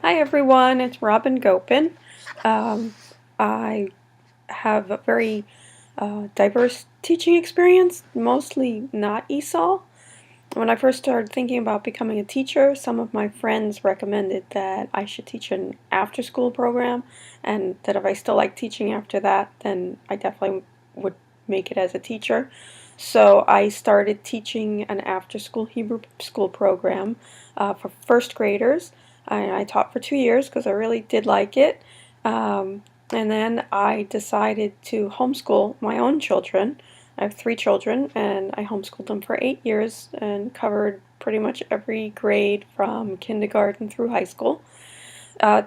Hi everyone, it's Robyn Gopin. I have a very diverse teaching experience, mostly not ESOL. When I first started thinking about becoming a teacher, some of my friends recommended that I should teach an after-school program, and that if I still like teaching after that, then I definitely would make it as a teacher. So I started teaching an after-school Hebrew school program for first graders. I taught for 2 years because I really did like it. And then I decided to homeschool my own children. I have 3 children, and I homeschooled them for 8 years and covered pretty much every grade from kindergarten through high school.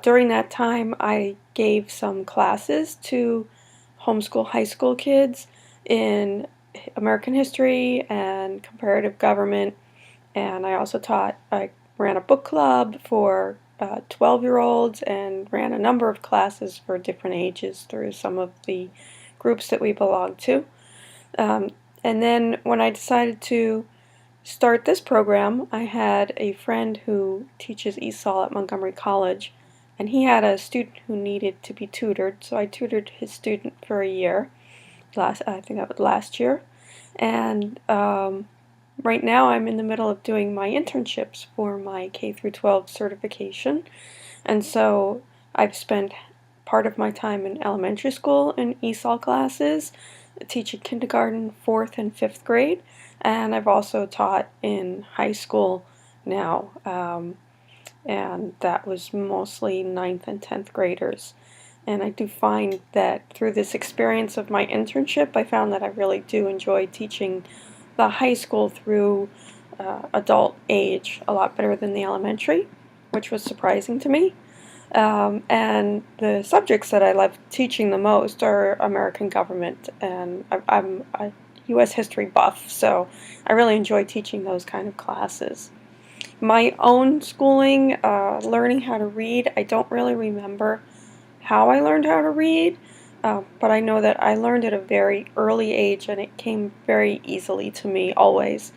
During that time, I gave some classes to homeschool high school kids in American history and comparative government, and I ran a book club for 12-year-olds and ran a number of classes for different ages through some of the groups that we belonged to. Um, and then when I decided to start this program, I had a friend who teaches ESOL at Montgomery College, and he had a student who needed to be tutored, so I tutored his student for a year. I think that was last year. And right now I'm in the middle of doing my internships for my K through 12 certification. And so I've spent part of my time in elementary school in ESOL classes, teaching kindergarten, 4th and 5th grade, and I've also taught in high school now, and that was mostly 9th and 10th graders. And I do find that through this experience of my internship, I found that I really do enjoy teaching the high school through adult age a lot better than the elementary, which was surprising to me. And the subjects that I love teaching the most are American government, and I'm a U.S. history buff, so I really enjoy teaching those kind of classes. My own schooling, learning how to read, I don't really remember how I learned how to read, but I know that I learned at a very early age and it came very easily to me always.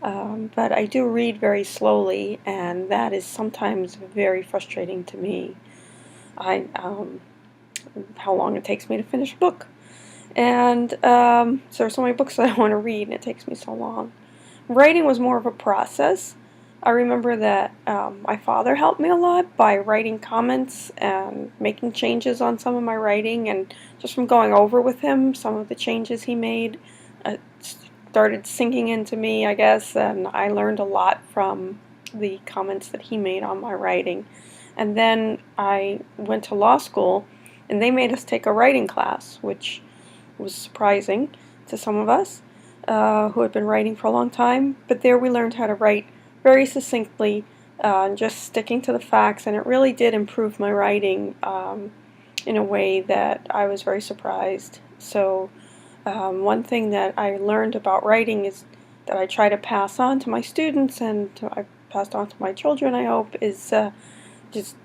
But I do read very slowly, and that is sometimes very frustrating to me. I How long it takes me to finish a book, and so there are so many books that I want to read, and it takes me so long. Writing was more of a process. I remember that my father helped me a lot by writing comments and making changes on some of my writing, and just from going over with him some of the changes he made started sinking into me, I guess, and I learned a lot from the comments that he made on my writing. And then I went to law school, and they made us take a writing class, which was surprising to some of us who had been writing for a long time. But there we learned how to write very succinctly, just sticking to the facts, and it really did improve my writing in a way that I was very surprised. So one thing that I learned about writing is that I try to pass on to my students, and I passed on to my children, I hope, is just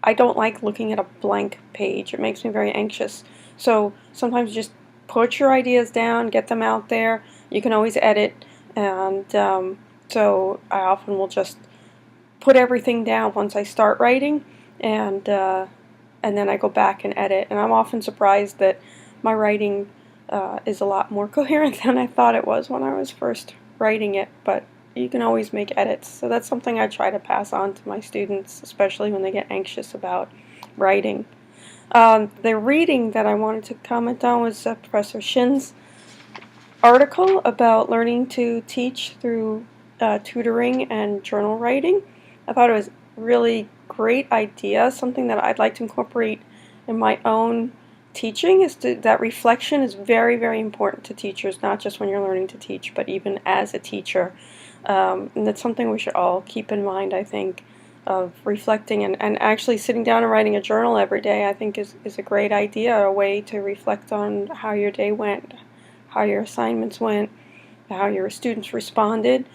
I don't like looking at a blank page. It makes me very anxious. So sometimes just put your ideas down, get them out there. You can always edit, and so I often will just put everything down once I start writing, and then I go back and edit. And I'm often surprised that my writing is a lot more coherent than I thought it was when I was first writing it, but you can always make edits. So that's something I try to pass on to my students, especially when they get anxious about writing. The reading that I wanted to comment on was Professor Shin's article about learning to teach through tutoring and journal writing. I thought it was a really great idea, something that I'd like to incorporate in my own teaching. That reflection is very, very important to teachers, not just when you're learning to teach, but even as a teacher. And that's something we should all keep in mind, I think, of reflecting and actually sitting down and writing a journal every day, I think is a great idea, a way to reflect on how your day went, how your assignments went, how your students responded.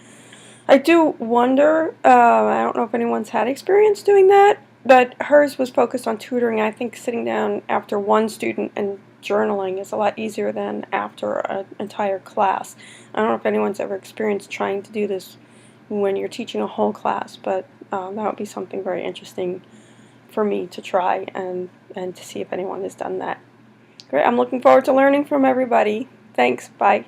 I do wonder, I don't know if anyone's had experience doing that, but hers was focused on tutoring. I think sitting down after one student and journaling is a lot easier than after an entire class. I don't know if anyone's ever experienced trying to do this when you're teaching a whole class, but that would be something very interesting for me to try and to see if anyone has done that. Great. I'm looking forward to learning from everybody. Thanks. Bye.